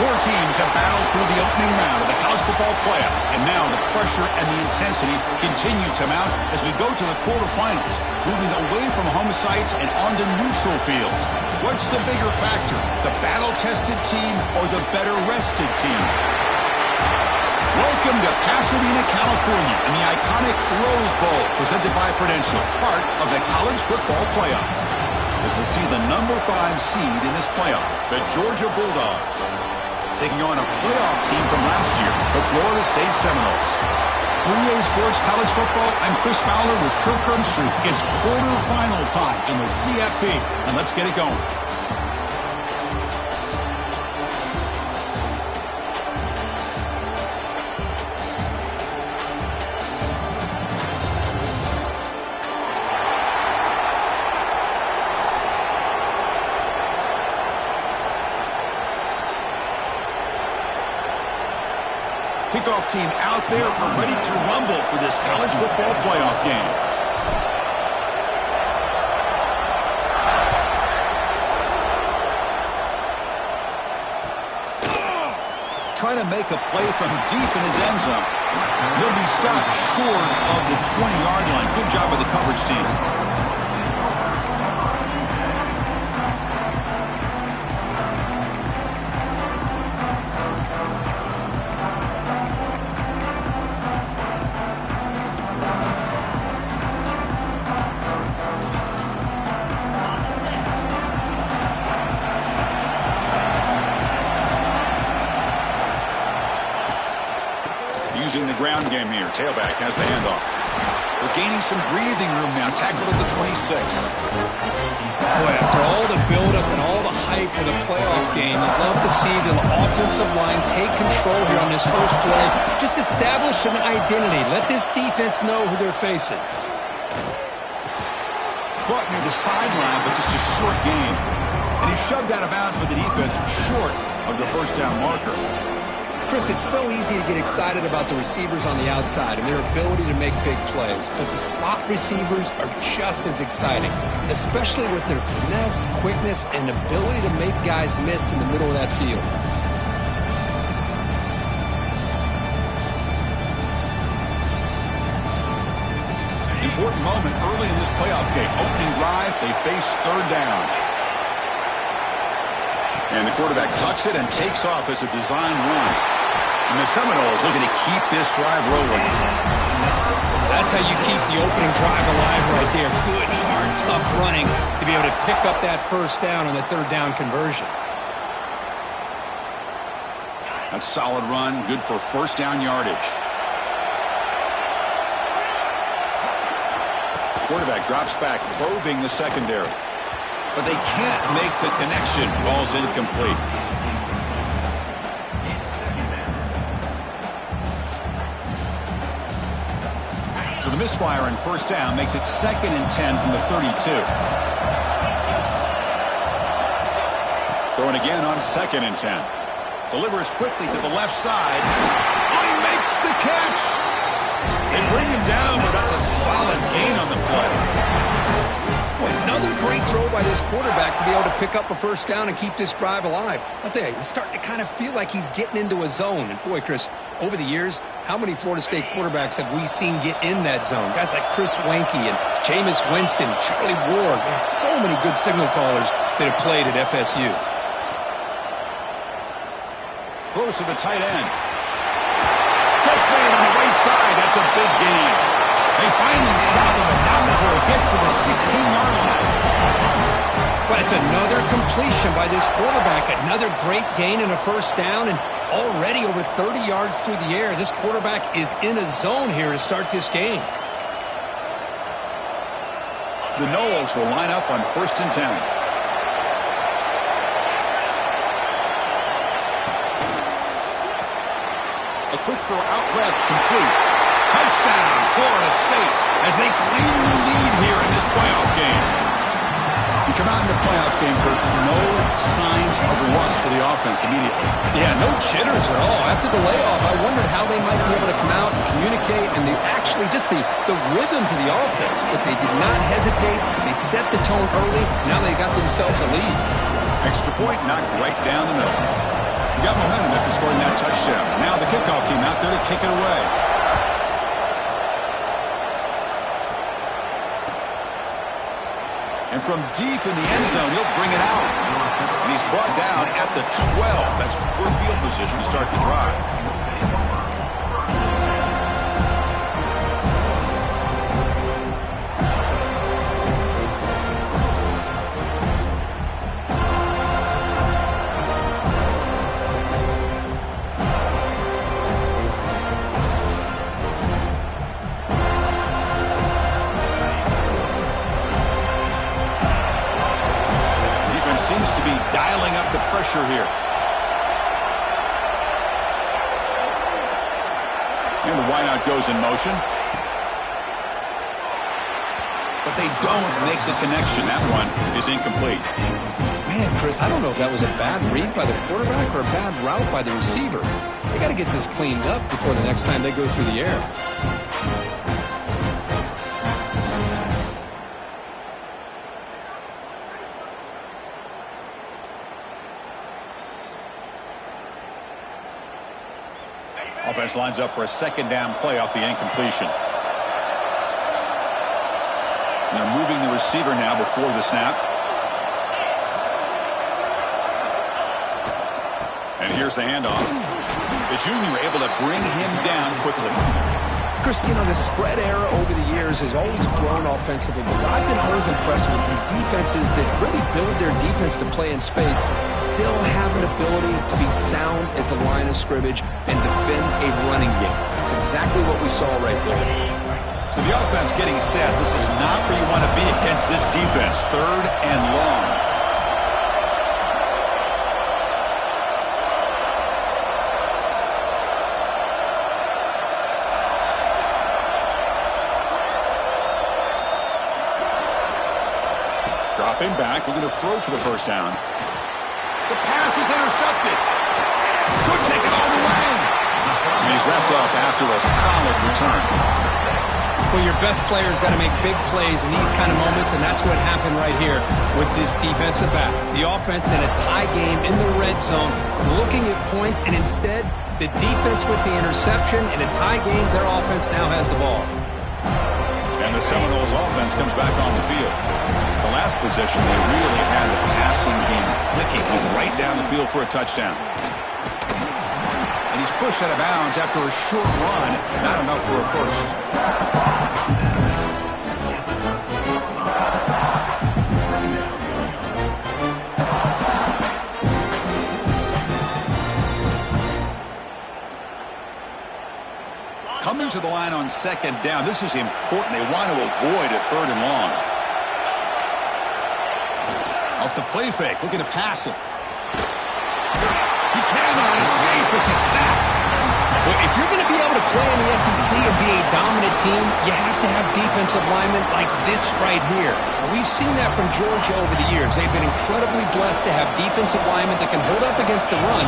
Four teams have battled through the opening round of the college football playoff, and now the pressure and the intensity continue to mount as we go to the quarterfinals, moving away from home sites and onto neutral fields. What's the bigger factor, the battle-tested team or the better-rested team? Welcome to Pasadena, California, and the iconic Rose Bowl, presented by Prudential, part of the college football playoff. As we see the number 5 seed in this playoff, the Georgia Bulldogs, taking on a playoff team from last year, the Florida State Seminoles. For EA Sports College Football, I'm Chris Fowler with Kirk Herbstreit. It's quarterfinal time in the CFP, and let's get it going. Kickoff team out there ready to rumble for this college football playoff game. Trying to make a play from deep in his end zone. He'll be stopped short of the 20-yard line. Good job by the coverage team. Using the ground game here. Tailback has the handoff. We're gaining some breathing room now. Tackled at the 26. Boy, after all the buildup and all the hype of the playoff game, I'd love to see the offensive line take control here on this first play. Just establish an identity. Let this defense know who they're facing. Caught near the sideline, but just a short gain. And he shoved out of bounds by the defense short of the first down marker. Chris, it's so easy to get excited about the receivers on the outside and their ability to make big plays, but the slot receivers are just as exciting, especially with their finesse, quickness, and ability to make guys miss in the middle of that field. Important moment early in this playoff game. Opening drive, they face third down. And the quarterback tucks it and takes off as a design run. And the Seminoles looking to keep this drive rolling. That's how you keep the opening drive alive right there. Good, hard, tough running to be able to pick up that first down on the third down conversion. That's solid run, good for first down yardage. Quarterback drops back, probing the secondary. But they can't make the connection. Ball's incomplete. So the misfire in first down makes it 2nd and 10 from the 32. Throwing again on 2nd and 10. Delivers quickly to the left side. Oh, he makes the catch. They bring him down, but that's a solid gain on the play. Another great throw by this quarterback to be able to pick up a first down and keep this drive alive. I'll tell you, he's starting to kind of feel like he's getting into a zone. And boy, Chris, over the years, how many Florida State quarterbacks have we seen get in that zone? Guys like Chris Wenke and Jameis Winston, Charlie Ward. Man, so many good signal callers that have played at FSU. Throws to the tight end. Catch made on the right side. That's a big gain. They finally stop him, but not before it gets to the 16-yard line. But it's another completion by this quarterback. Another great gain in a first down, and already over 30 yards through the air. This quarterback is in a zone here to start this game. The Noles will line up on 1st and 10. A quick throw out left, complete. Touchdown, Florida State, as they claim the lead here in this playoff game. You come out in the playoff game, Kirk, no signs of rust for the offense immediately. Yeah, no jitters at all. After the layoff, I wondered how they might be able to come out and communicate, and actually just the rhythm to the offense. But they did not hesitate. They set the tone early. Now they got themselves a lead. Extra point knocked right down the middle. You got got momentum after scoring that touchdown. Now the kickoff team out there to kick it away. And from deep in the end zone, he'll bring it out. And he's brought down at the 12. That's poor field position to start the drive. Seems to be dialing up the pressure here. And the wideout goes in motion. But they don't make the connection. That one is incomplete. Man, Chris, I don't know if that was a bad read by the quarterback or a bad route by the receiver. They got to get this cleaned up before the next time they go through the air. Offense lines up for a second down play off the incompletion. And they're moving the receiver now before the snap. And here's the handoff. The junior able to bring him down quickly. Chris, you know, the spread era over the years has always grown offensively, but what I've been always impressed with defenses that really build their defense to play in space still have an ability to be sound at the line of scrimmage and defend a running game. It's exactly what we saw right there. So the offense getting set. This is not where you want to be against this defense. 3rd and long. Dropping back, looking to throw for the first down. The pass is intercepted. Could take it all the way. And he's wrapped up after a solid return. Well, your best player's got to make big plays in these kind of moments, and that's what happened right here with this defensive back. The offense in a tie game in the red zone, looking at points, and instead, the defense with the interception. In a tie game, their offense now has the ball. And the Seminoles offense comes back on the field. The last possession, they really had the passing game clicking right down the field for a touchdown. And he's pushed out of bounds after a short run. Not enough for a first. Coming to the line on second down. This is important. They want to avoid a 3rd and long. Off the play fake, looking to pass it. He cannot escape. It's a sack. Well, if you're going to be able to play in the SEC and be a dominant team, you have to have defensive linemen like this right here. And we've seen that from Georgia over the years. They've been incredibly blessed to have defensive linemen that can hold up against the run,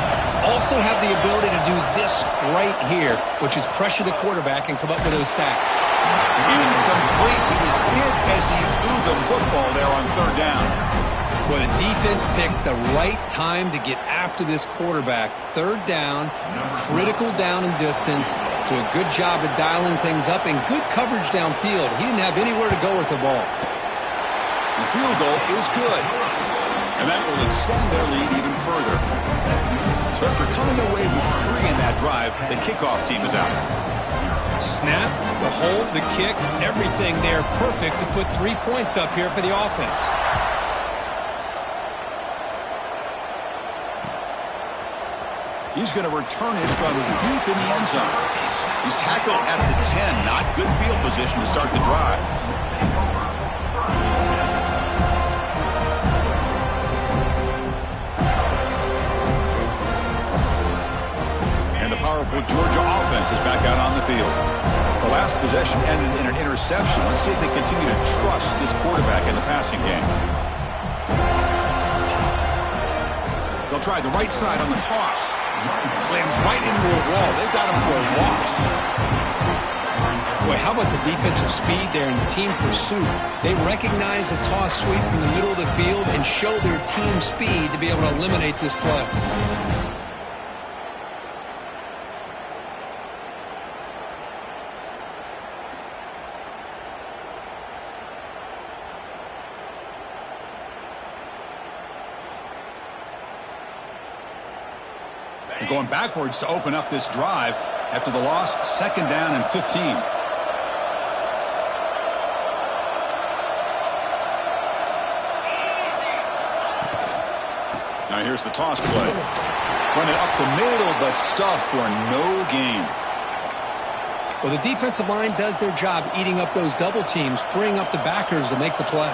also have the ability to do this right here, which is pressure the quarterback and come up with those sacks. Incomplete. He was hit as he threw the football there on 3rd down. Well, the defense picks the right time to get after this quarterback. 3rd down, critical down and distance. Do a good job of dialing things up and good coverage downfield. He didn't have anywhere to go with the ball. The field goal is good. And that will extend their lead even further. So after coming away with 3 in that drive, the kickoff team is out. Snap, the hold, the kick, everything there perfect to put 3 points up here for the offense. He's going to return it from deep in the end zone. He's tackled at the 10. Not good field position to start the drive. And the powerful Georgia offense is back out on the field. The last possession ended in an interception. Let's see if they continue to trust this quarterback in the passing game. They'll try the right side on the toss. Slams right into a wall. They've got him for a loss. Boy, how about the defensive speed there in team pursuit? They recognize the toss sweep from the middle of the field and show their team speed to be able to eliminate this play. And going backwards to open up this drive after the loss, 2nd down and 15. Now here's the toss play. Run it up the middle, but stuffed for no gain. Well, the defensive line does their job eating up those double teams, freeing up the backers to make the play.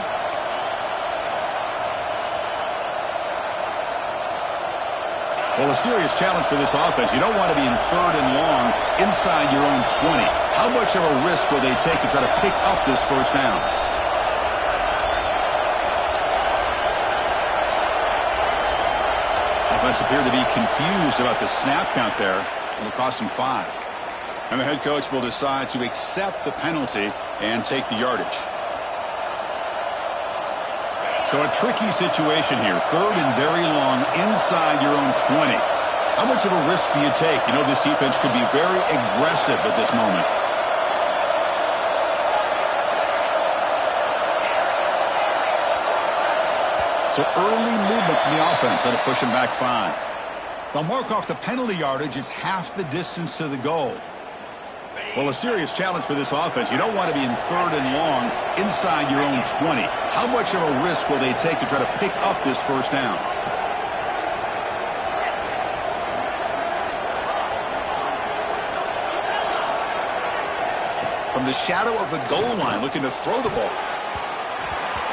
Well, a serious challenge for this offense. You don't want to be in 3rd and long inside your own 20. How much of a risk will they take to try to pick up this 1st down? Offense appeared to be confused about the snap count there. It'll cost him 5. And the head coach will decide to accept the penalty and take the yardage. So a tricky situation here. 3rd and very long inside your own 20. How much of a risk do you take? You know, this defense could be very aggressive at this moment. So early movement from the offense. That'll push him back 5. They'll mark off the penalty yardage. It's half the distance to the goal. Well, a serious challenge for this offense. You don't want to be in 3rd and long inside your own 20. How much of a risk will they take to try to pick up this 1st down? From the shadow of the goal line, looking to throw the ball.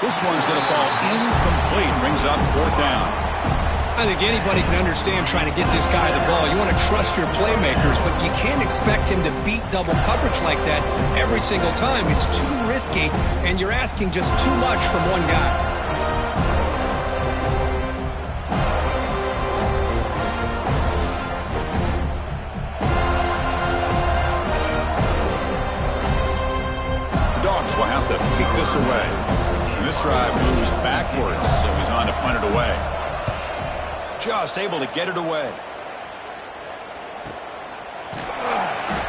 This one's going to fall incomplete. Brings up 4th down. I think anybody can understand trying to get this guy the ball. You want to trust your playmakers, but you can't expect him to beat double coverage like that every single time. It's too risky, and you're asking just too much from one guy. The Dogs will have to kick this away. And this drive moves backwards, so he's on to punt it away. Just able to get it away.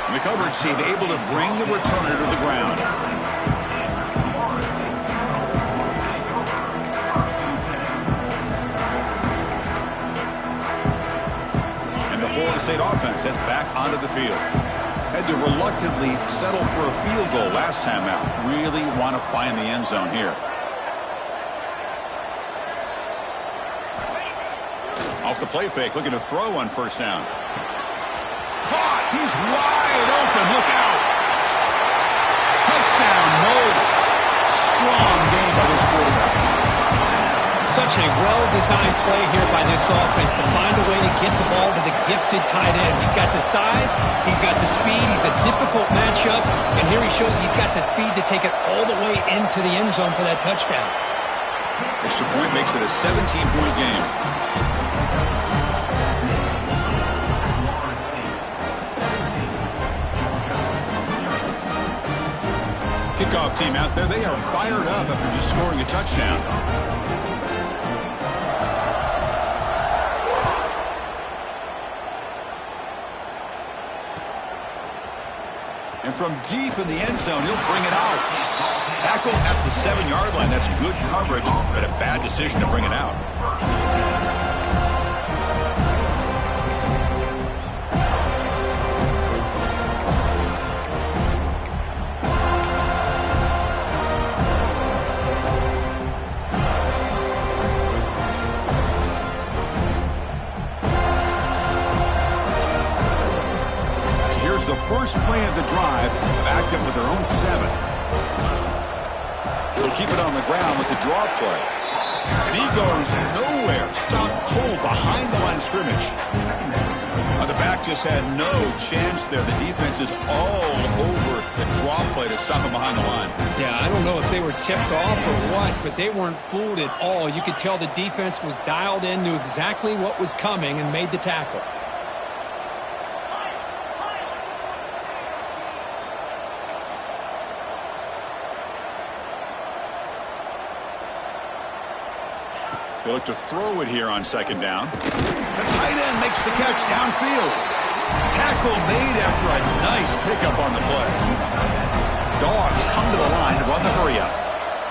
And the coverage team able to bring the returner to the ground. And the Florida State offense heads back onto the field. Had to reluctantly settle for a field goal last time out. Really want to find the end zone here. Off the play fake, looking to throw on 1st down. Caught! He's wide open. Look out! Touchdown, Knowles. Strong game by this quarterback. Such a well-designed play here by this offense to find a way to get the ball to the gifted tight end. He's got the size, he's got the speed, he's a difficult matchup, and here he shows he's got the speed to take it all the way into the end zone for that touchdown. Extra point makes it a 17-point game. Kickoff team out there, they are fired up after just scoring a touchdown. And from deep in the end zone, he'll bring it out. Tackle at the 7-yard line. That's good coverage, but a bad decision to bring it out. The first play of the drive, backed up with their own 7. He'll keep it on the ground with the draw play. And he goes nowhere. Stopped cold behind the line of scrimmage. The back just had no chance there. The defense is all over the draw play to stop him behind the line. Yeah, I don't know if they were tipped off or what, but they weren't fooled at all. You could tell the defense was dialed in, knew exactly what was coming, and made the tackle. They look to throw it here on 2nd down. The tight end makes the catch downfield. Tackle made after a nice pickup on the play. Dogs come to the line to run the hurry up.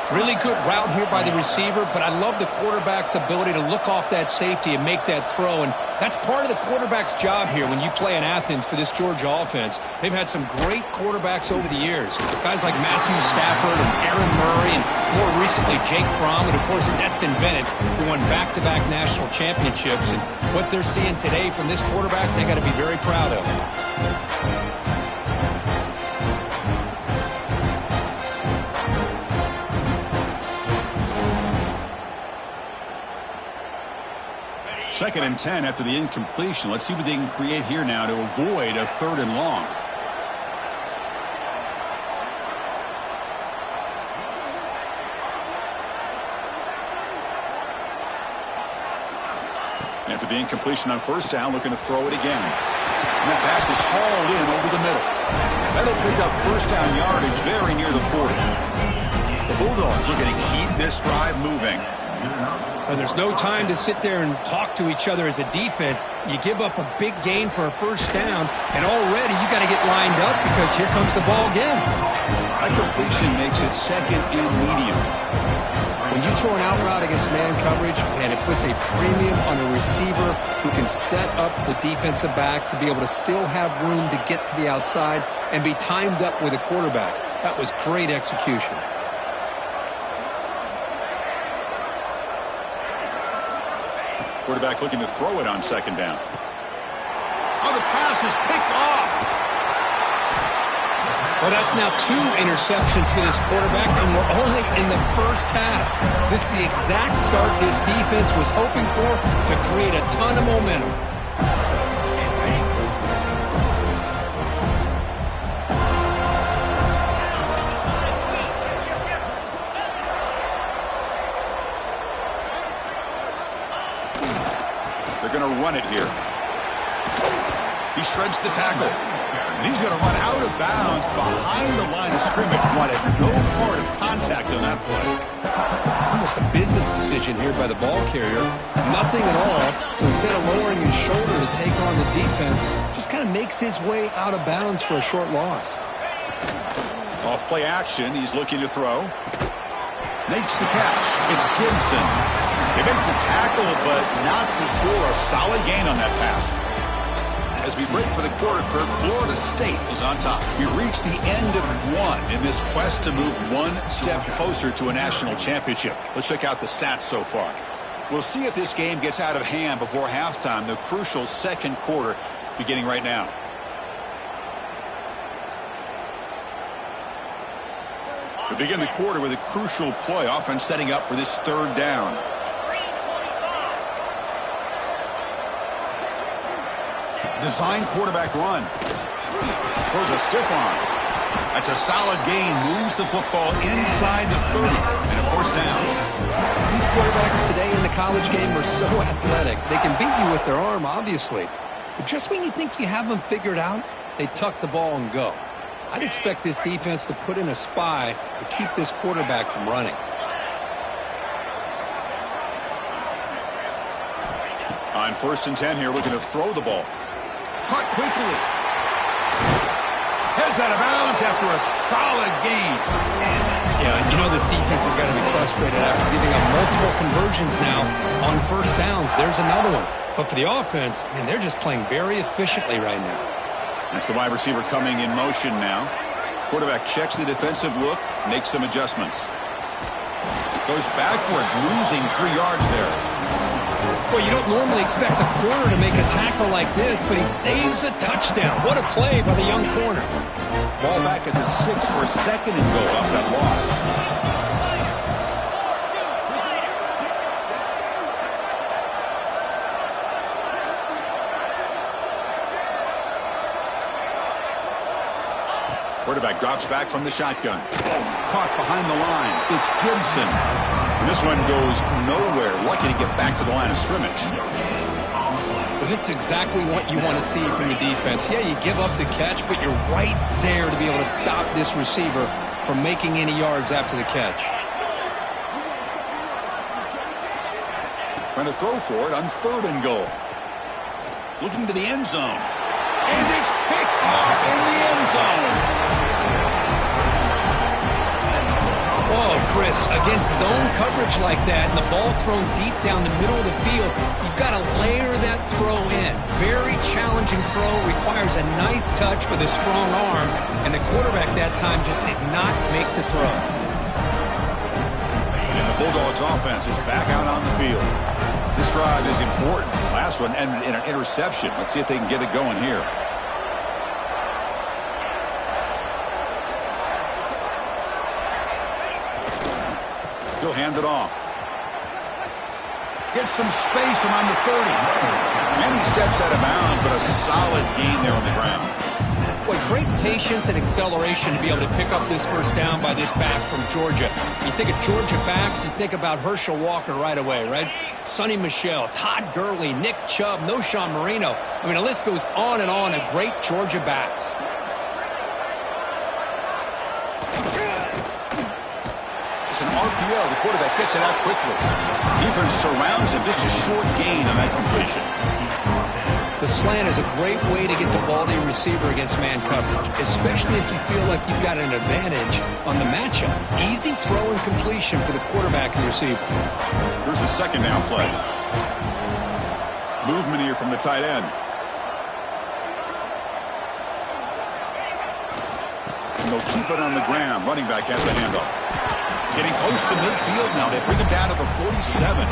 Really good route here by the receiver, but I love the quarterback's ability to look off that safety and make that throw. And that's part of the quarterback's job here when you play in Athens for this Georgia offense. They've had some great quarterbacks over the years. Guys like Matthew Stafford and Aaron Murray and more recently Jake Fromm and, of course, Stetson Bennett, who won back-to-back national championships. And what they're seeing today from this quarterback, they got to be very proud of. Second and 10 after the incompletion. Let's see what they can create here now to avoid a 3rd and long. After the incompletion on 1st down, looking to throw it again. And that pass is hauled in over the middle. That'll pick up 1st down yardage very near the 40. The Bulldogs looking to keep this drive moving. And there's no time to sit there and talk to each other as a defense. You give up a big gain for a 1st down, and already you got to get lined up because here comes the ball again. That completion makes it 2nd and medium. When you throw an out route against man coverage, and it puts a premium on a receiver who can set up the defensive back to be able to still have room to get to the outside and be timed up with a quarterback. That was great execution. Quarterback looking to throw it on 2nd down. Oh, the pass is picked off. Well, that's now 2 interceptions for this quarterback, and we're only in the 1st half. This is the exact start this defense was hoping for to create a ton of momentum. They're going to run it here. He shreds the tackle. And he's going to run out of bounds behind the line of scrimmage. Wanted no part of contact on that play. Almost a business decision here by the ball carrier. Nothing at all. So instead of lowering his shoulder to take on the defense, just kind of makes his way out of bounds for a short loss. Off play action. He's looking to throw. Makes the catch. It's Gibson. They make the tackle, but not before a solid gain on that pass. As we break for the quarter, Kirk, Florida State is on top. We reach the end of 1 in this quest to move 1 step closer to a national championship. Let's check out the stats so far. We'll see if this game gets out of hand before halftime, the crucial 2nd quarter beginning right now. We begin the quarter with a crucial play, offense setting up for this 3rd down. Design quarterback run. Throws a stiff arm. That's a solid gain. Moves the football inside the 30 and a 1st down. These quarterbacks today in the college game are so athletic. They can beat you with their arm, obviously. But just when you think you have them figured out, they tuck the ball and go. I'd expect this defense to put in a spy to keep this quarterback from running. On 1st and 10 here, looking to throw the ball. Caught quickly. Heads out of bounds after a solid gain. Yeah, you know this defense has got to be frustrated after giving up multiple conversions now on 1st downs. There's another one. But for the offense, man, they're just playing very efficiently right now. That's the wide receiver coming in motion now. Quarterback checks the defensive look, makes some adjustments. Goes backwards, losing 3 yards there. Well, you don't normally expect a corner to make a tackle like this, but he saves a touchdown. What a play by the young corner. Ball back at the 6 for 2nd and goal off that loss. Quarterback drops back from the shotgun. Caught behind the line. It's Gibson. And this one goes nowhere. Lucky to get back to the line of scrimmage. Well, this is exactly what you want to see from the defense. Yeah, you give up the catch, but you're right there to be able to stop this receiver from making any yards after the catch. Trying to throw for it on 3rd and goal. Looking to the end zone. And it's picked off in the end zone. Oh, Chris, against zone coverage like that and the ball thrown deep down the middle of the field, you've got to layer that throw in. Very challenging throw, requires a nice touch with a strong arm, and the quarterback that time just did not make the throw. And the Bulldogs offense is back out on the field. This drive is important. Last one ended in an interception. Let's see if they can get it going here. He'll hand it off. Gets some space around the 30. Many steps out of bounds, but a solid gain there on the ground. Boy, great patience and acceleration to be able to pick up this first down by this back from Georgia. You think of Georgia backs, you think about Herschel Walker right away, right? Sonny Michel, Todd Gurley, Nick Chubb, Noshawn Marino. I mean, the list goes on and on of great Georgia backs. It's an RPO. The quarterback gets it out quickly. Defense surrounds him. Just a short gain on that completion. The slant is a great way to get the ball to your receiver against man coverage, especially if you feel like you've got an advantage on the matchup. Easy throw and completion for the quarterback and receiver. Here's the second down play. Movement here from the tight end. And they'll keep it on the ground. Running back has the handoff. Getting close to midfield now. They bring him down to the 47.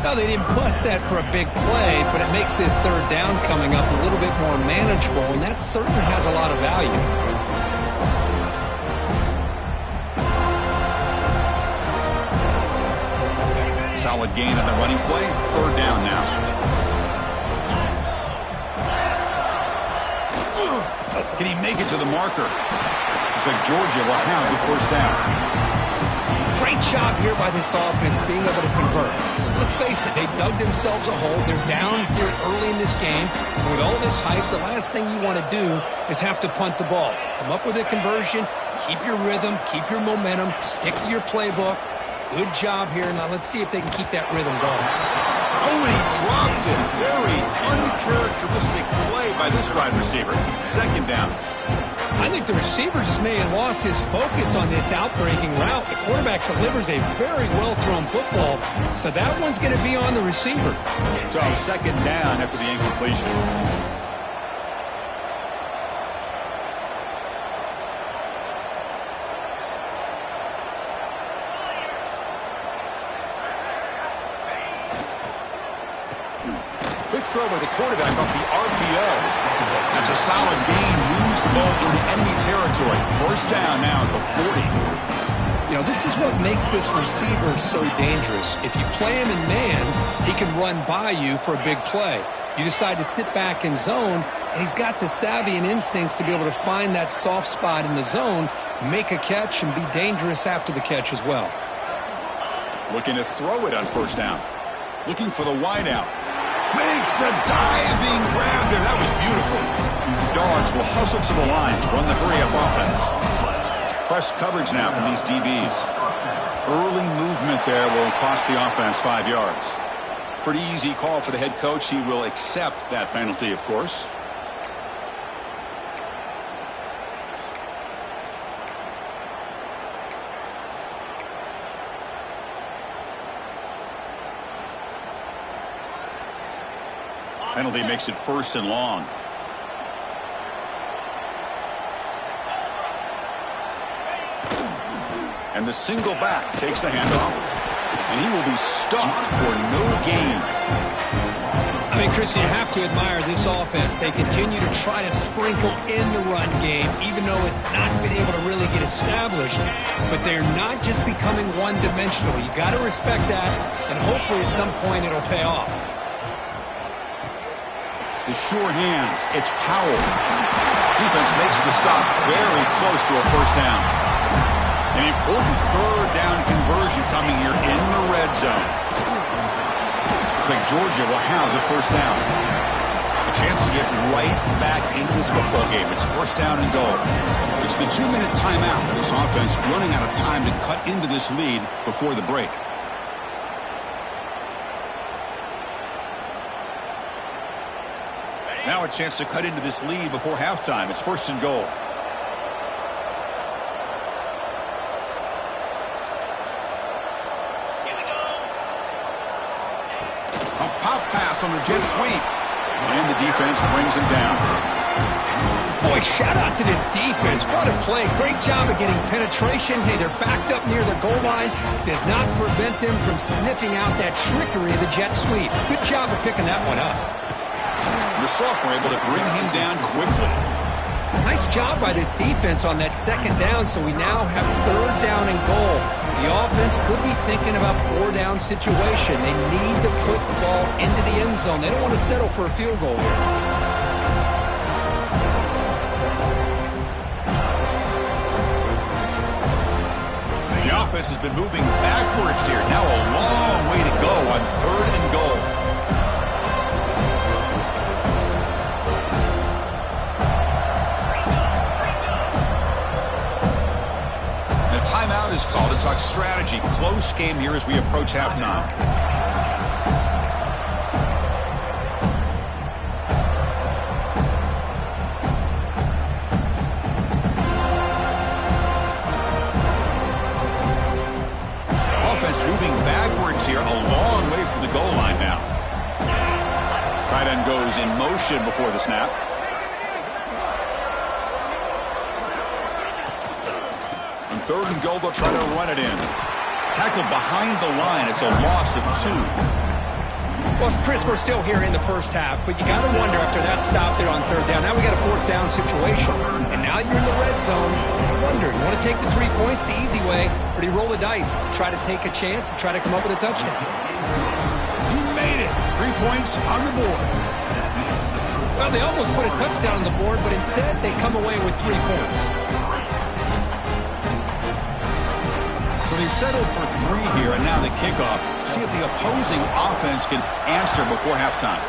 No, they didn't bust that for a big play, but it makes this third down coming up a little bit more manageable, and that certainly has a lot of value. Solid gain on the running play. Third down now. Can he make it to the marker? Looks like Georgia will have the first down. Great job here by this offense being able to convert. Let's face it, they've dug themselves a hole. They're down here early in this game. And with all this hype, the last thing you want to do is have to punt the ball. Come up with a conversion, keep your rhythm, keep your momentum, stick to your playbook. Good job here. Now let's see if they can keep that rhythm going. Oh, and he dropped it. Very uncharacteristic play by this wide receiver. Second down. I think the receiver just may have lost his focus on this outbreaking route. The quarterback delivers a very well-thrown football, so that one's going to be on the receiver. So second down after the incompletion. Quick throw by the quarterback off the RPO. That's a solid gain. Moves the ball into enemy territory. First down now at the 40. You know, this is what makes this receiver so dangerous. If you play him in man, he can run by you for a big play. You decide to sit back in zone, and he's got the savvy and instincts to be able to find that soft spot in the zone, make a catch, and be dangerous after the catch as well. Looking to throw it on first down. Looking for the wideout. Makes the diving grab there. That was beautiful. Dogs will hustle to the line to run the hurry-up offense. It's press coverage now from these DBs. Early movement there will cost the offense 5 yards. Pretty easy call for the head coach. He will accept that penalty, of course. Penalty makes it first and long. And the single back takes the handoff. And he will be stuffed for no gain. I mean, Chris, you have to admire this offense. They continue to try to sprinkle in the run game, even though it's not been able to really get established. But they're not just becoming one-dimensional. You got to respect that, and hopefully at some point it'll pay off. The sure hands. It's Powell. Defense makes the stop very close to a first down. An important third down conversion coming here in the red zone. Looks like Georgia will have the first down. A chance to get right back into this football game. It's first down and goal. It's the 2-minute timeout. This offense running out of time to cut into this lead before the break. Now a chance to cut into this lead before halftime. It's first and goal. pass on the jet sweep. And the defense brings him down. Boy, shout out to this defense. What a play. Great job of getting penetration. Hey, they're backed up near the goal line. Does not prevent them from sniffing out that trickery of the jet sweep. Good job of picking that one up. The sophomore able to bring him down quickly. Nice job by this defense on that second down, so we now have third down and goal. The offense could be thinking about four-down situation. They need to put the ball into the end zone. They don't want to settle for a field goal here. The offense has been moving backwards here. Now a long way to go on third and goal. Timeout is called to talk strategy. Close game here as we approach halftime. Offense moving backwards here, a long way from the goal line now. Tight end goes in motion before the snap. Third and goal, they'll try to run it in. Tackled behind the line. It's a loss of 2. Well, Chris, we're still here in the first half, but you got to wonder after that stop there on third down. Now we got a fourth down situation. And now you're in the red zone. You wonder, you want to take the 3 points the easy way, or do you roll the dice, try to take a chance and try to come up with a touchdown? You made it. 3 points on the board. Well, they almost put a touchdown on the board, but instead they come away with 3 points. So they settled for 3 here, and now the kickoff. See if the opposing offense can answer before halftime.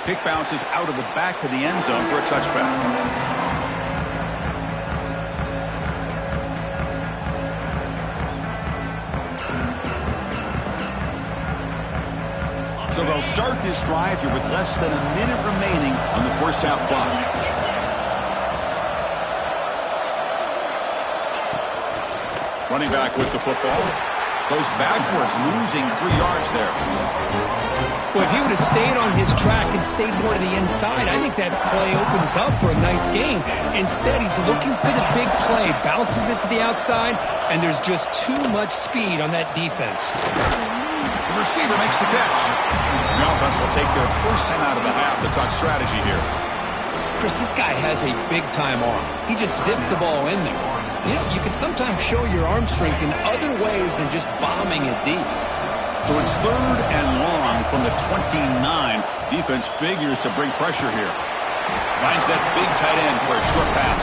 Kick bounces out of the back of the end zone for a touchback. So they'll start this drive here with less than a minute remaining on the first half clock. Running back with the football. Goes backwards, losing 3 yards there. Well, if he would have stayed on his track and stayed more to the inside, I think that play opens up for a nice gain. Instead, he's looking for the big play, bounces it to the outside, and there's just too much speed on that defense. The receiver makes the catch. The offense will take their first time out of the half to talk strategy here. Chris, this guy has a big-time arm. He just zipped the ball in there. You know, you can sometimes show your arm strength in other ways than just bombing it deep. So it's third and long from the 29. Defense figures to bring pressure here. Finds that big tight end for a short pass.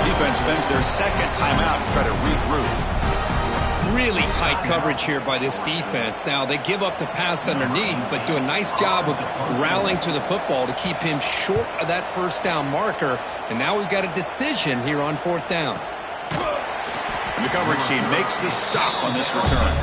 Defense spends their second timeout to try to regroup. Really tight coverage here by this defense. Now, they give up the pass underneath, but do a nice job of rallying to the football to keep him short of that first down marker. And now we've got a decision here on fourth down. And the coverage team makes the stop on this return.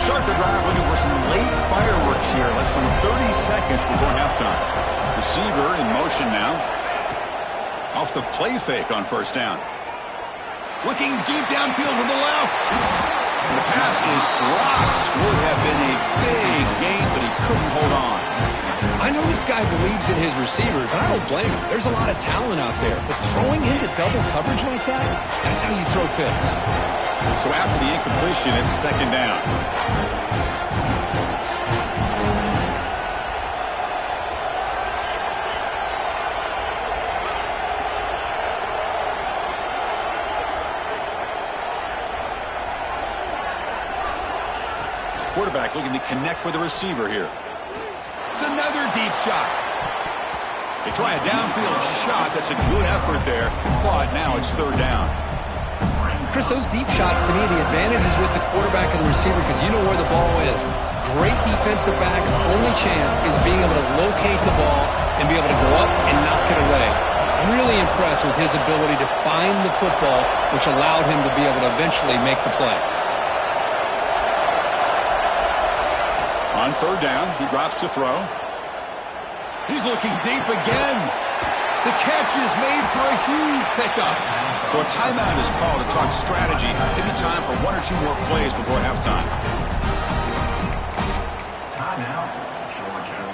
Start the drive looking for some late fireworks here. Less than 30 seconds before halftime. Receiver in motion now. Off the play fake on first down. Looking deep downfield to the left. And the pass is dropped. Would have been a big gain, but he couldn't hold on. I know this guy believes in his receivers, and I don't blame him. There's a lot of talent out there. But throwing into double coverage like that, that's how you throw picks. So after the incompletion, it's second down. Quarterback looking to connect with the receiver here. It's another deep shot. They try a downfield shot. That's a good effort there, but now it's third down. Chris, those deep shots, to me, the advantage is with the quarterback and the receiver because you know where the ball is. Great defensive backs' only chance is being able to locate the ball and be able to go up and knock it away. Really impressed with his ability to find the football, which allowed him to be able to eventually make the play. On third down, he drops to throw. He's looking deep again. The catch is made for a huge pickup. So a timeout is called to talk strategy. Maybe time for one or two more plays before halftime. Timeout, Georgia.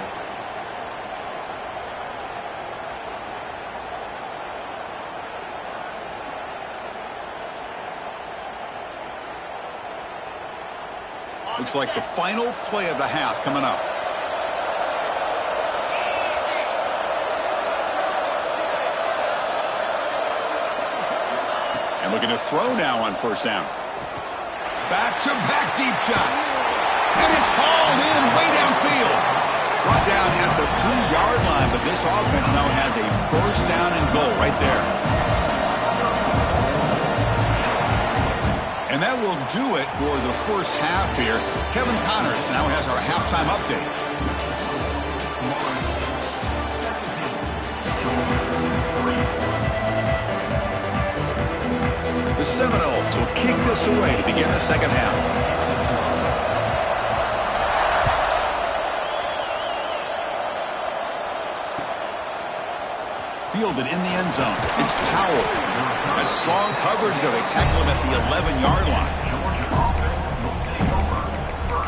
Looks like the final play of the half coming up. And looking to throw now on first down. Back-to-back deep shots. And it's hauled in way downfield. Brought down at the 3-yard line, but this offense now has a first down and goal right there. And that will do it for the first half here. Kevin Connors now has our halftime update. The Seminoles will kick this away to begin the second half. Fielded in the end zone. It's Powell. That strong coverage there. They tackle him at the 11-yard line. Georgia offense will take over first.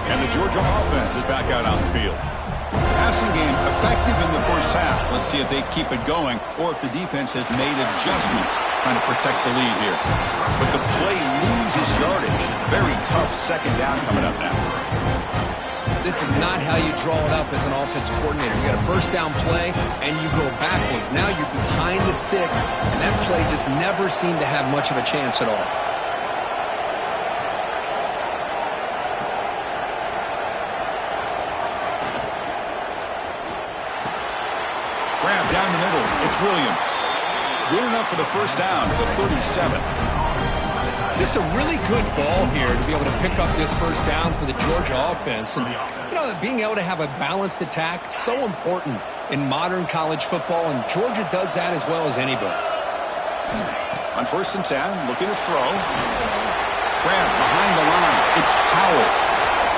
And the Georgia offense is back out on the field. Passing game effective in the first half. Let's see if they keep it going or if the defense has made adjustments trying to protect the lead here. But the play loses yardage. Very tough second down coming up now. This is not how you draw it up as an offensive coordinator. You got a first down play and you go backwards. Now you're behind the sticks, and that play just never seemed to have much of a chance at all. Grab down the middle. It's Williams. Good enough for the first down to the 37. Just a really good ball here to be able to pick up this first down for the Georgia offense. And, you know, being able to have a balanced attack, so important in modern college football, and Georgia does that as well as anybody. On first and 10, looking to throw. Grab behind the line. It's Powell.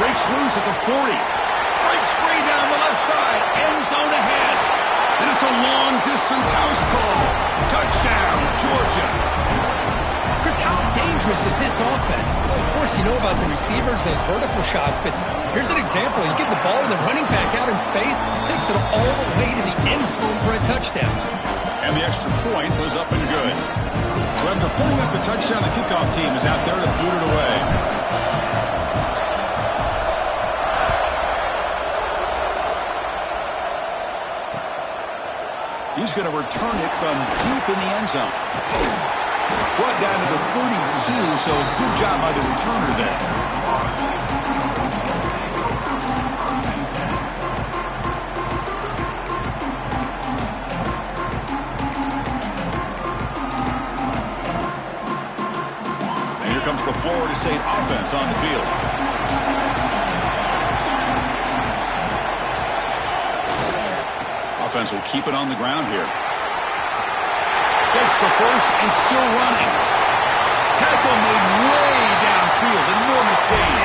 Breaks loose at the 40. Breaks free down the left side. End zone ahead. And it's a long-distance house call. Touchdown, Georgia. Chris, how dangerous is this offense? Well, of course, you know about the receivers, those vertical shots, but here's an example. You get the ball to the running back out in space, takes it all the way to the end zone for a touchdown. And the extra point was up and good. So after putting up a touchdown, the kickoff team is out there to boot it away. He's going to return it from deep in the end zone. Brought down to the 32, so good job by the returner there. And here comes the Florida State offense on the field. Offense will keep it on the ground here. Gets the first and still running. Tackle made way downfield. Enormous gain.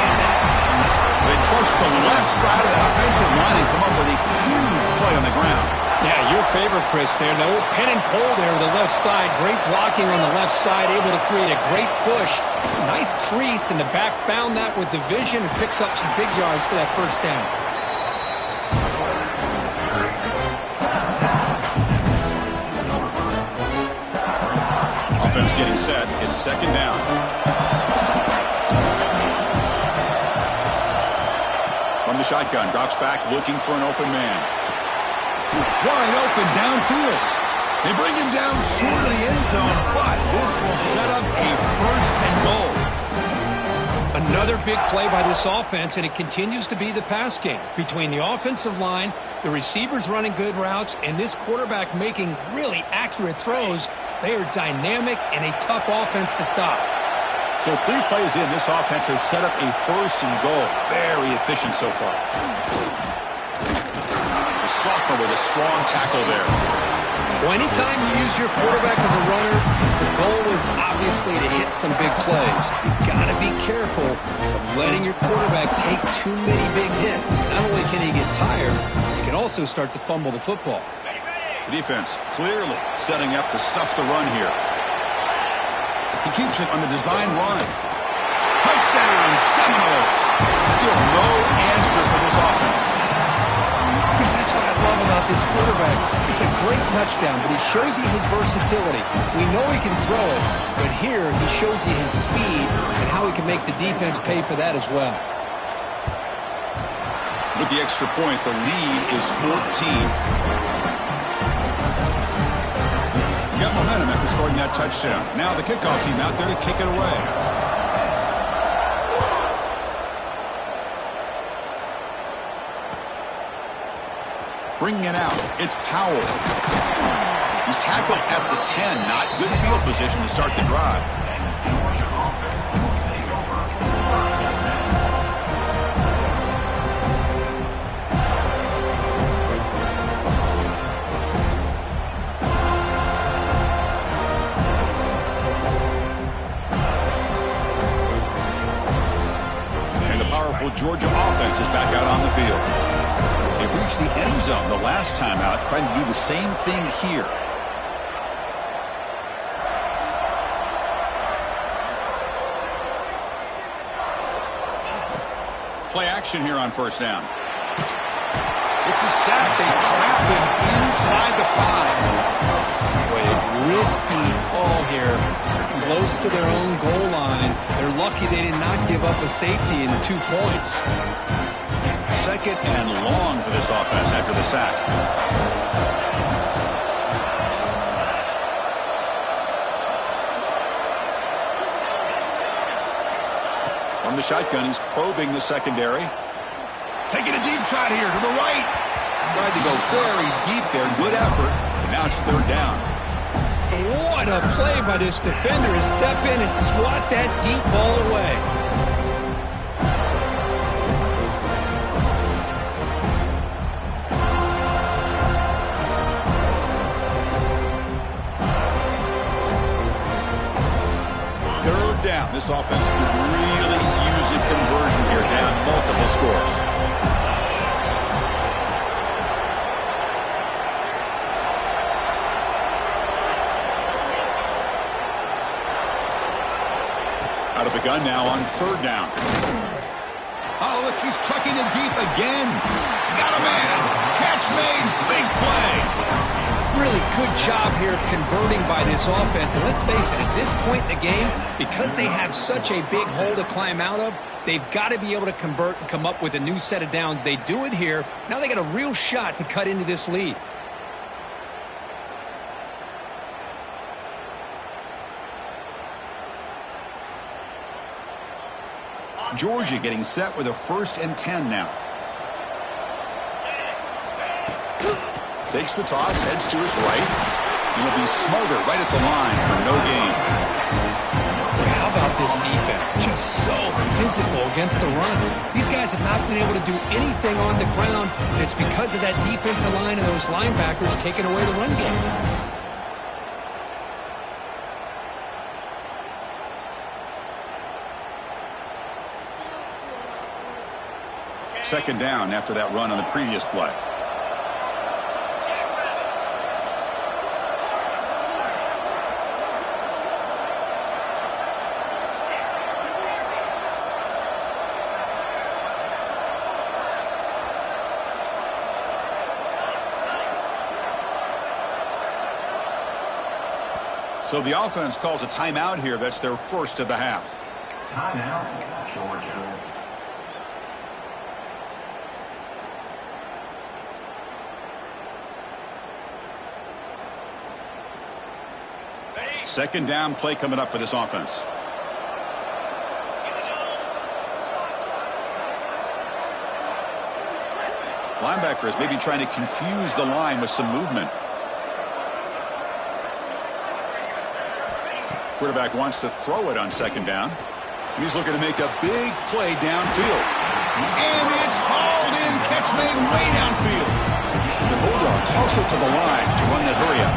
They trust the left side of the offensive line and come up with a huge play on the ground. Yeah, your favorite, Chris, there. No pin and pull there to the left side. Great blocking on the left side, able to create a great push. Nice crease, and the back found that with the vision and picks up some big yards for that first down. Offense getting set. It's second down. From the shotgun, drops back looking for an open man. Wide open downfield. They bring him down short of the end zone, but this will set up a first and goal. A Another big play by this offense, and it continues to be the pass game. Between the offensive line, the receivers running good routes, and this quarterback making really accurate throws, they are dynamic and a tough offense to stop. So 3 plays in, this offense has set up a 1st and goal. Very efficient so far. The sophomore with a strong tackle there. Well, anytime you use your quarterback as a runner, the goal is obviously to hit some big plays. You've got to be careful of letting your quarterback take too many big hits. Not only can he get tired, he can also start to fumble the football. The defense clearly setting up to stuff the run here. He keeps it on the design run. Touchdown, Seminoles. Still no answer for this offense. Because that's what I love about this quarterback. It's a great touchdown, but he shows you his versatility. We know he can throw it, but here he shows you his speed and how he can make the defense pay for that as well. With the extra point, the lead is 14. Got momentum after scoring that touchdown. Now the kickoff team out there to kick it away. Bringing it out, it's Powell. He's tackled at the 10. Not good field position to start the drive. Georgia offense is back out on the field. They reached the end zone the last time out, trying to do the same thing here. Play action here on 1st down. It's a sack. They trap him inside the 5. What a risky call here. Close to their own goal line. They're lucky they did not give up a safety in 2 points. 2nd and long for this offense after the sack. From the shotgun, he's probing the secondary. Taking a deep shot here to the right. Tried to go very deep there. Good effort. And now it's 3rd down. What a play by this defender to step in and swat that deep ball away. Third down. This offense could really use a conversion here, down multiple scores. Out of the gun now on 3rd down. Oh, look, he's trucking it deep again. Got a man. Catch made. Big play. Really good job here of converting by this offense. And let's face it, at this point in the game, because they have such a big hole to climb out of, they've got to be able to convert and come up with a new set of downs. They do it here. Now they got a real shot to cut into this lead. Georgia getting set with a 1st and 10 now. Takes the toss, heads to his right. And he'll be smothered right at the line for no gain. How about this defense? Just so physical against the run. These guys have not been able to do anything on the ground. And it's because of that defensive line and those linebackers taking away the run game. 2nd down after that run on the previous play. So the offense calls a timeout here. That's their 1st of the half. Timeout, Georgia. Second down play coming up for this offense. Linebacker is maybe trying to confuse the line with some movement. Quarterback wants to throw it on second down. And he's looking to make a big play downfield. And it's hauled in. Catch made way downfield. The Bulldogs toss it to the line to run that hurry up.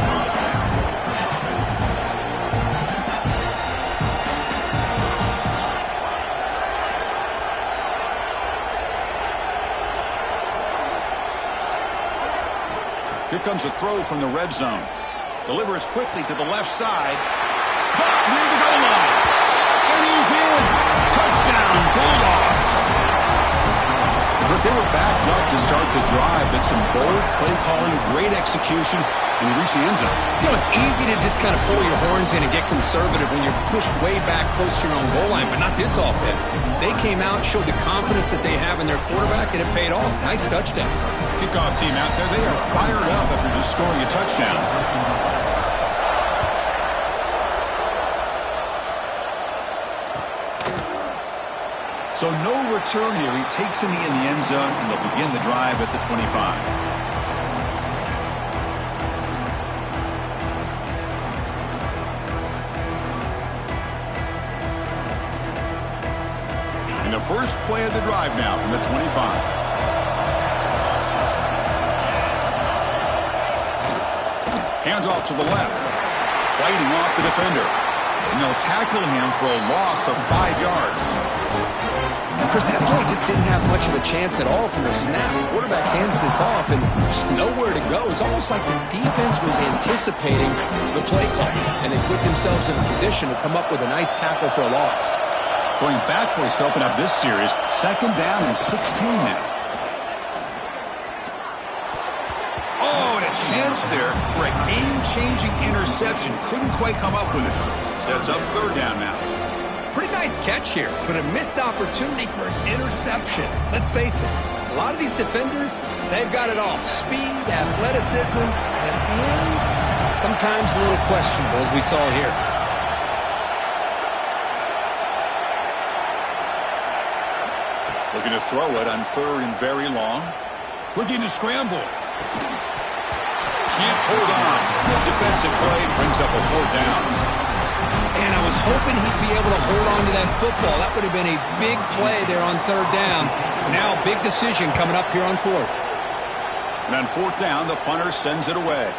Here comes a throw from the red zone. Delivers quickly to the left side. Caught near the goal line. And he's in. Touchdown, Bulldogs. But they were backed up to start the drive, but some bold play calling, great execution, and he reached the end zone. You know, it's easy to just kind of pull your horns in and get conservative when you're pushed way back close to your own goal line, but not this offense. They came out, showed the confidence that they have in their quarterback, and it paid off. Nice touchdown. Kickoff team out there, they are fired up after just scoring a touchdown. So no return here. He takes it in the end zone, and they'll begin the drive at the 25. And the first play of the drive now from the 25. Hands off to the left. Fighting off the defender. And they'll tackle him for a loss of 5 yards. Chris, that play just didn't have much of a chance at all from the snap. The quarterback hands this off and there's nowhere to go. It's almost like the defense was anticipating the play call, and they put themselves in a position to come up with a nice tackle for a loss. Going backwards to open up this series. Second down and 16 now. Chance there for a game-changing interception. Couldn't quite come up with it. Sets up third down now. Pretty nice catch here, but a missed opportunity for an interception. Let's face it, a lot of these defenders, they've got it all. Speed, athleticism, and hands, sometimes a little questionable, as we saw here. Looking to throw it on third and very long. Looking to scramble. Can't hold on. Good defensive play brings up a fourth down. And I was hoping he'd be able to hold on to that football. That would have been a big play there on third down. Now big decision coming up here on fourth. And on fourth down, the punter sends it away.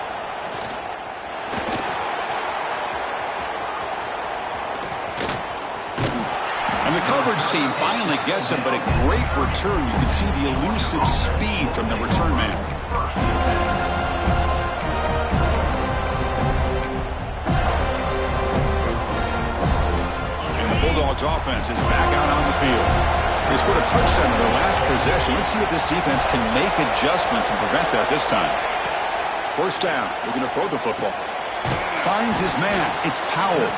And the coverage team finally gets him, but a great return. You can see the elusive speed from the return man. Bulldogs offense is back out on the field. They scored a touchdown in their last possession. Let's see if this defense can make adjustments and prevent that this time. First down. Looking to throw the football. Finds his man. It's Powell.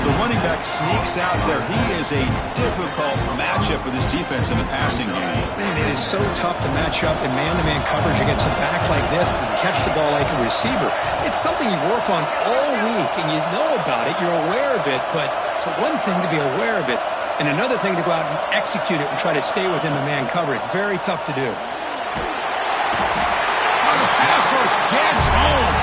The running back sneaks out there. He is a difficult matchup for this defense in the passing game. Man, it is so tough to match up in man-to-man coverage against a back like this and catch the ball like a receiver. It's something you work on all week, and you know about it. You're aware of it, but it's one thing to be aware of it, and another thing to go out and execute it and try to stay within the man coverage. Very tough to do. The pass rush gets home.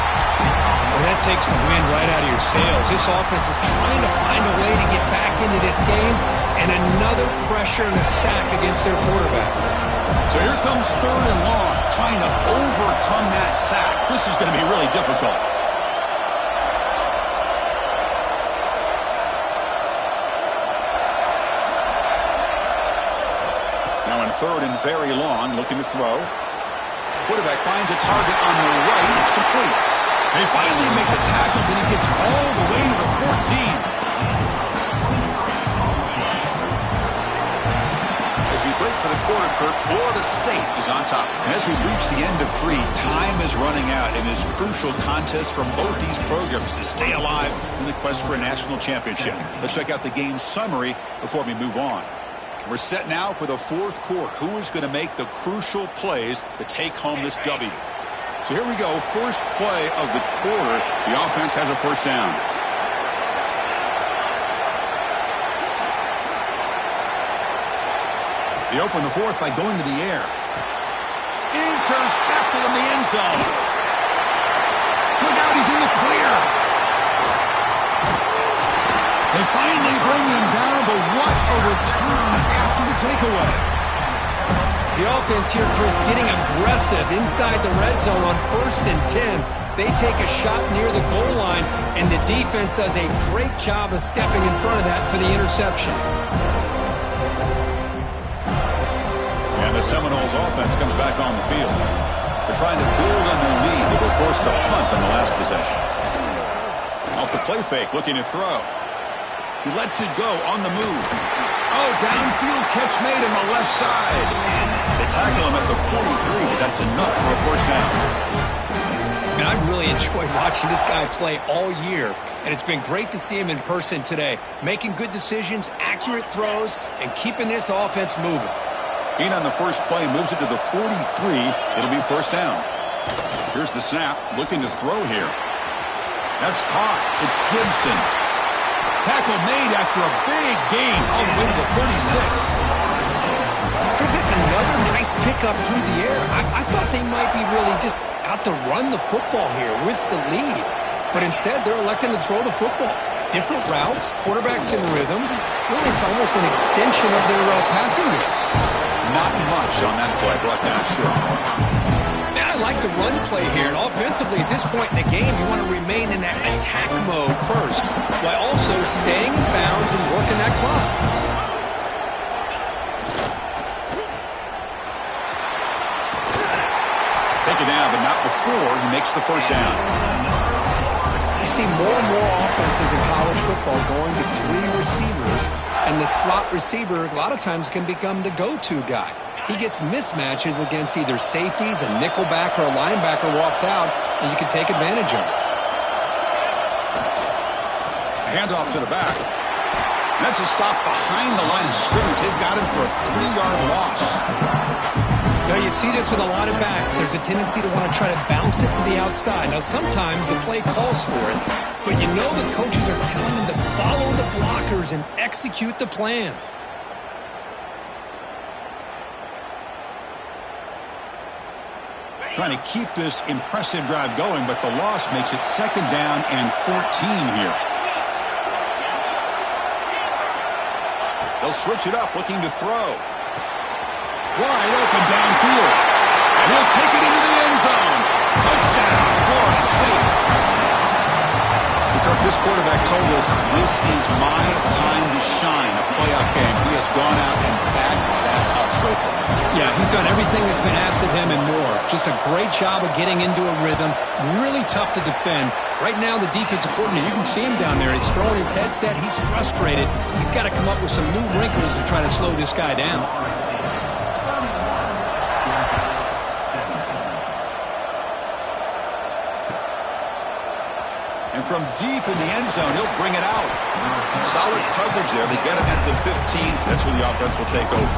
Well, that takes the wind right out of your sails. This offense is trying to find a way to get back into this game, and another pressure and a sack against their quarterback. So here comes third and long, trying to overcome that sack. This is going to be really difficult. Now in third and very long, looking to throw. Quarterback finds a target on the right. It's complete. They finally make the tackle, but he gets all the way to the 14. As we break for the quarter, Kirk, Florida State is on top. And as we reach the end of 3, time is running out in this crucial contest for both these programs to stay alive in the quest for a national championship. Let's check out the game summary before we move on. We're set now for the fourth quarter. Who is going to make the crucial plays to take home this W? So here we go. First play of the quarter. The offense has a first down. They open the fourth by going to the air. intercepted in the end zone. Look out, he's in the clear. They finally bring him down, but what a return after the takeaway. The offense here, Chris, getting aggressive inside the red zone on 1st and 10. They take a shot near the goal line, and the defense does a great job of stepping in front of that for the interception. And the Seminoles offense comes back on the field. They're trying to build on their lead. They were forced to punt on the last possession. Off the play fake, looking to throw. He lets it go on the move. Oh, downfield catch made on the left side. They tackle him at the 43, but that's enough for a first down. And I've really enjoyed watching this guy play all year, and it's been great to see him in person today, making good decisions, accurate throws, and keeping this offense moving. Gain on the first play moves it to the 43. It'll be first down. Here's the snap, looking to throw here. That's caught. It's Gibson. Tackle made after a big gain all the way to the 36. Chris, it's another nice pickup through the air. I thought they might be really just out to run the football here with the lead. But instead, they're electing to throw the football. Different routes, quarterbacks in rhythm. Really, it's almost an extension of their passing game. Not much on that play, brought down short. I like the run play here, and offensively at this point in the game, you want to remain in that attack mode first, while also staying in bounds and working that clock. Take it down, but not before he makes the first down. You see more and more offenses in college football going to 3 receivers, and the slot receiver a lot of times can become the go-to guy. He gets mismatches against either safeties, a nickelback, or a linebacker walked out, and you can take advantage of it. Handoff to the back. That's a stop behind the line of scrimmage. They've got him for a 3-yard loss. Now, you see this with a lot of backs. There's a tendency to want to try to bounce it to the outside. Now, sometimes the play calls for it, but you know the coaches are telling them to follow the blockers and execute the plan. Trying to keep this impressive drive going, but the loss makes it 2nd down and 14 here. They'll switch it up, looking to throw. Wide open downfield. And he'll take it into the end zone. Touchdown, Florida State. Kirk, this quarterback told us this is my time to shine, a playoff game. He has gone out and backed that up so far. Yeah, he's done everything that's been asked of him and more. Just a great job of getting into a rhythm. Really tough to defend. Right now, the defensive coordinator, you can see him down there. He's throwing his headset. He's frustrated. He's got to come up with some new wrinkles to try to slow this guy down. And from deep in the end zone, he'll bring it out. Solid coverage there. They get him at the 15. That's where the offense will take over.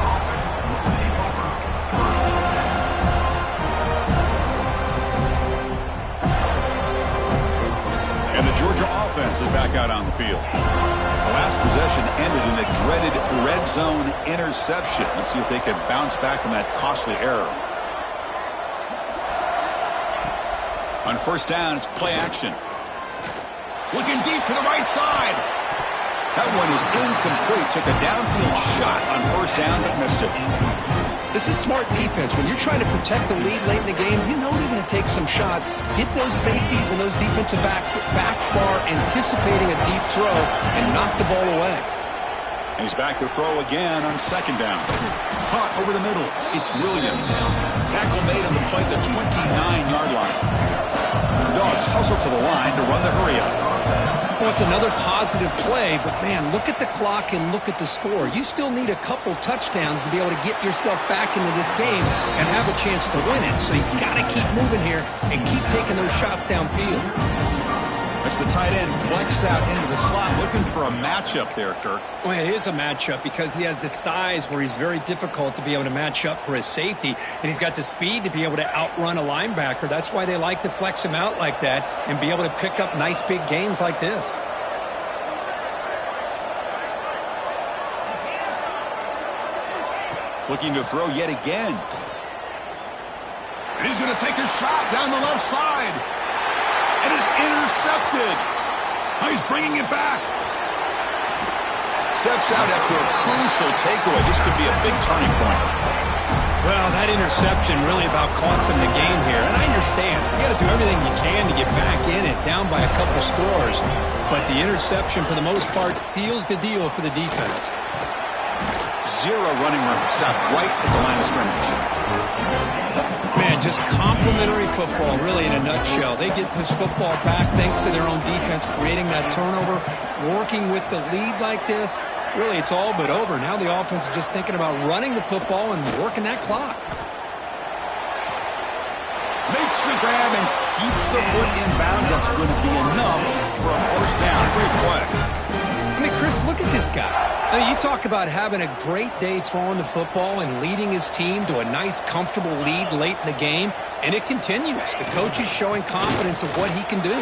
And the Georgia offense is back out on the field. The last possession ended in a dreaded red zone interception. Let's see if they can bounce back from that costly error. On first down, it's play action. Looking deep to the right side. That one is incomplete. Took a downfield shot on first down, but missed it. This is smart defense. When you're trying to protect the lead late in the game, you know they're going to take some shots. Get those safeties and those defensive backs back far, anticipating a deep throw, and knock the ball away. And he's back to throw again on 2nd down. Caught over the middle. It's Williams. Tackle made on the play at the 29-yard line. The Dogs hustle to the line to run the hurry-up. Well, it's another positive play, but, man, look at the clock and look at the score. You still need a couple touchdowns to be able to get yourself back into this game and have a chance to win it. So you got to keep moving here and keep taking those shots downfield. That's the tight end flexed out into the slot, looking for a matchup there, Kirk. Well, it is a matchup because he has the size where he's very difficult to be able to match up for his safety, and he's got the speed to be able to outrun a linebacker. That's why they like to flex him out like that and be able to pick up nice big gains like this. Looking to throw yet again. And he's going to take a shot down the left side. And it's intercepted. Now he's bringing it back. Steps out after a crucial takeaway. This could be a big turning point. Well, that interception really about cost him the game here. And I understand. You got to do everything you can to get back in it, down by a couple scores. But the interception, for the most part, seals the deal for the defense. Zero running room. Stopped right at the line of scrimmage. Man, just complimentary football, really, in a nutshell. They get this football back thanks to their own defense, creating that turnover, working with the lead like this. Really, it's all but over. Now the offense is just thinking about running the football and working that clock. Makes the grab and keeps the foot in bounds. That's going to be enough for a first down. Great play. I mean, Chris, look at this guy. I mean, you talk about having a great day throwing the football and leading his team to a nice, comfortable lead late in the game, and it continues. The coach is showing confidence of what he can do.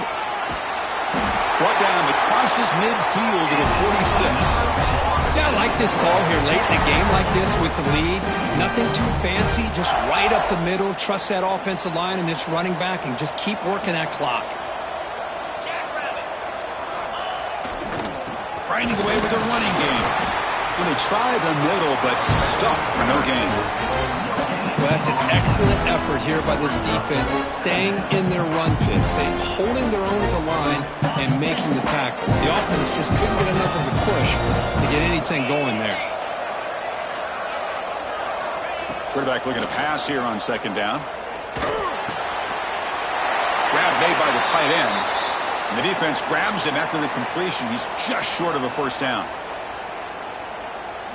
Brought down, it crosses midfield to the 46. Yeah, I like this call here late in a game like this with the lead. Nothing too fancy, just right up the middle. Trust that offensive line and this running back and just keep working that clock. Grinding away with a running game. Well, they try the middle, but stuck for no gain. Well, that's an excellent effort here by this defense, staying in their run fit, staying holding their own at the line and making the tackle. The offense just couldn't get enough of a push to get anything going there. Quarterback looking to pass here on second down. Grab made by the tight end. And the defense grabs him after the completion. He's just short of a first down.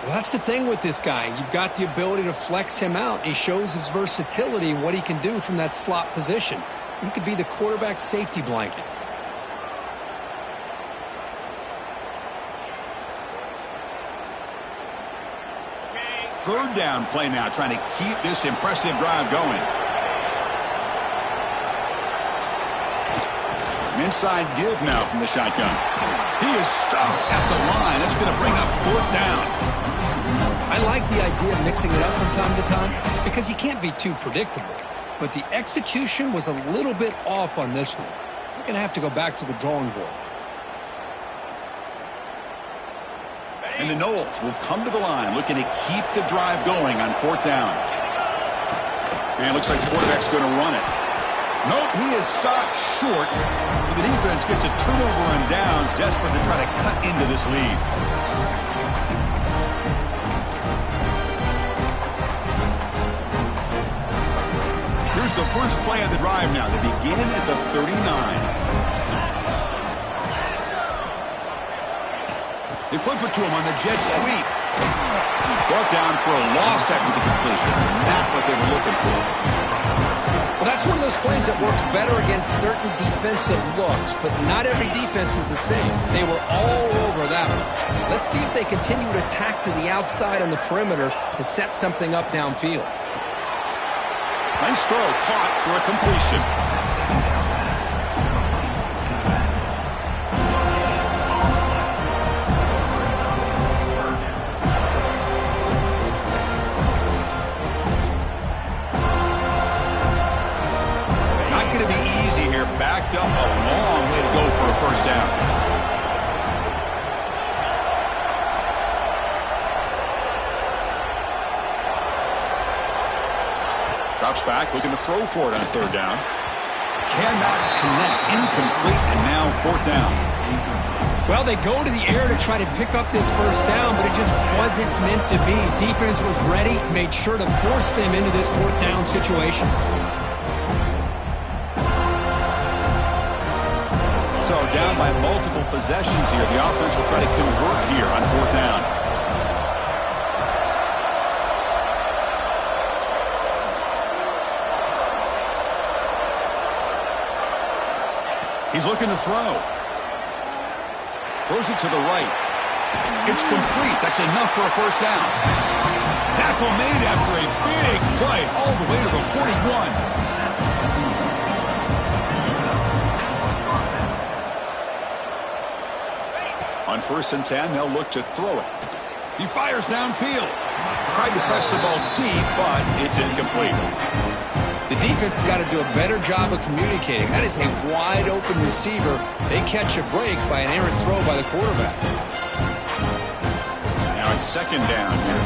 Well, that's the thing with this guy. You've got the ability to flex him out. He shows his versatility and what he can do from that slot position. He could be the quarterback safety blanket. Third down play now, trying to keep this impressive drive going. An inside give now from the shotgun. He is stuffed at the line. That's going to bring up fourth down. I like the idea of mixing it up from time to time because you can't be too predictable. But the execution was a little bit off on this one. We're going to have to go back to the drawing board. And the Knowles will come to the line looking to keep the drive going on fourth down. And it looks like the quarterback's going to run it. Nope, he is stopped short. So the defense gets a turnover on downs, desperate to try to cut into this lead. Here's the first play of the drive now. They begin at the 39. They flip it to him on the jet sweep. Brought down for a loss after the completion. Not what they were looking for. Well, that's one of those plays that works better against certain defensive looks, but not every defense is the same. They were all over that one. Let's see if they continue to attack to the outside on the perimeter to set something up downfield. Nice throw, caught for a completion. Backed up a long way to go for a first down. Drops back, looking to throw for it on third down. Cannot connect, incomplete, and now fourth down. Well, they go to the air to try to pick up this first down, but it just wasn't meant to be. Defense was ready, made sure to force them into this fourth down situation. So down by multiple possessions here. The offense will try to convert here on fourth down. He's looking to throw. Throws it to the right. It's complete. That's enough for a first down. Tackle made after a big play all the way to the 41. On 1st and 10, they'll look to throw it. He fires downfield. Tried to press the ball deep, but it's incomplete. The defense has got to do a better job of communicating. That is a wide-open receiver. They catch a break by an errant throw by the quarterback. Now it's second down here.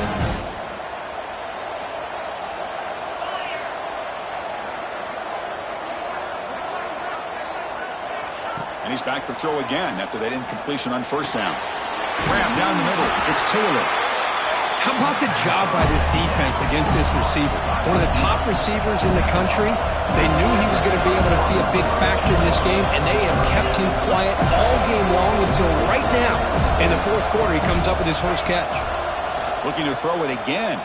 And he's back to throw again after that incompletion on first down. Grab down the middle. It's Taylor. How about the job by this defense against this receiver? One of the top receivers in the country. They knew he was going to be able to be a big factor in this game, and they have kept him quiet all game long until right now. In the fourth quarter, he comes up with his first catch. Looking to throw it again.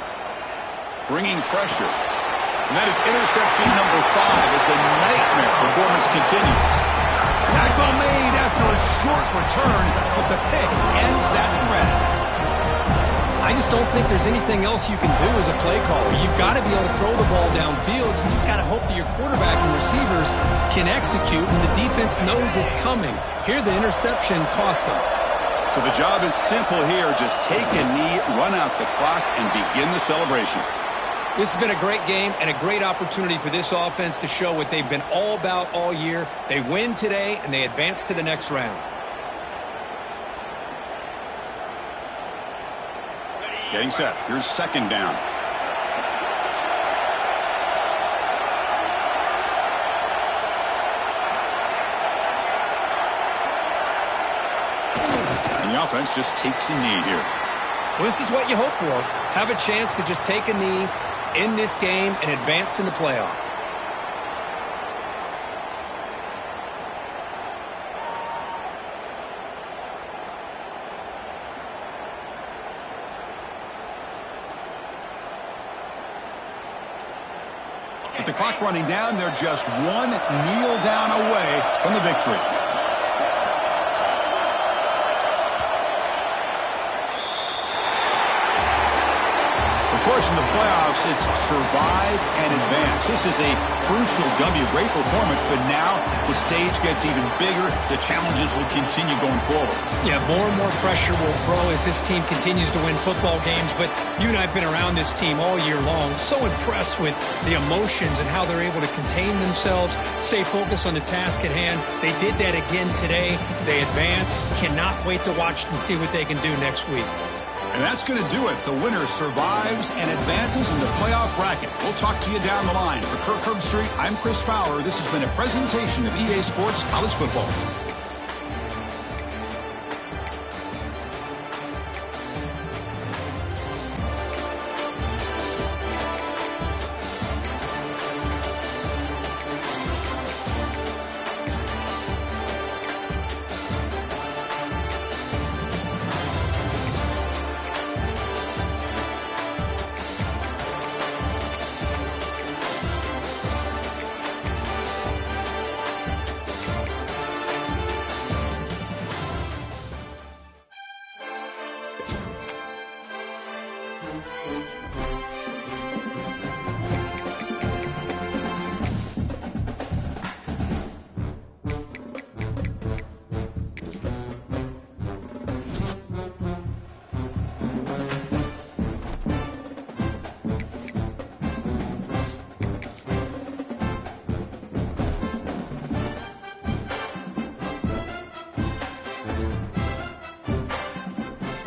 Bringing pressure. And that is interception number 5 as the nightmare performance continues. Tackle made after a short return, but the pick ends that thread. I just don't think there's anything else you can do as a play caller. You've got to be able to throw the ball downfield. You just got to hope that your quarterback and receivers can execute, and the defense knows it's coming. Here, the interception cost them. So the job is simple here. Just take a knee, run out the clock, and begin the celebration. This has been a great game and a great opportunity for this offense to show what they've been all about all year. They win today, and they advance to the next round. Getting set. Here's second down. And the offense just takes a knee here. Well, this is what you hope for. Have a chance to just take a knee in this game and advance in the playoff. With the clock running down, they're just one kneel down away from the victory. Of course, in the playoffs, it's survive and advance. This is a crucial W. Great performance, but now the stage gets even bigger. The challenges will continue going forward. Yeah, more and more pressure will grow as this team continues to win football games, but you and I have been around this team all year long. So impressed with the emotions and how they're able to contain themselves, stay focused on the task at hand. They did that again today. They advance. Cannot wait to watch and see what they can do next week. And that's going to do it. The winner survives and advances in the playoff bracket. We'll talk to you down the line. For Kirk Herbstreit, I'm Chris Fowler. This has been a presentation of EA Sports College Football.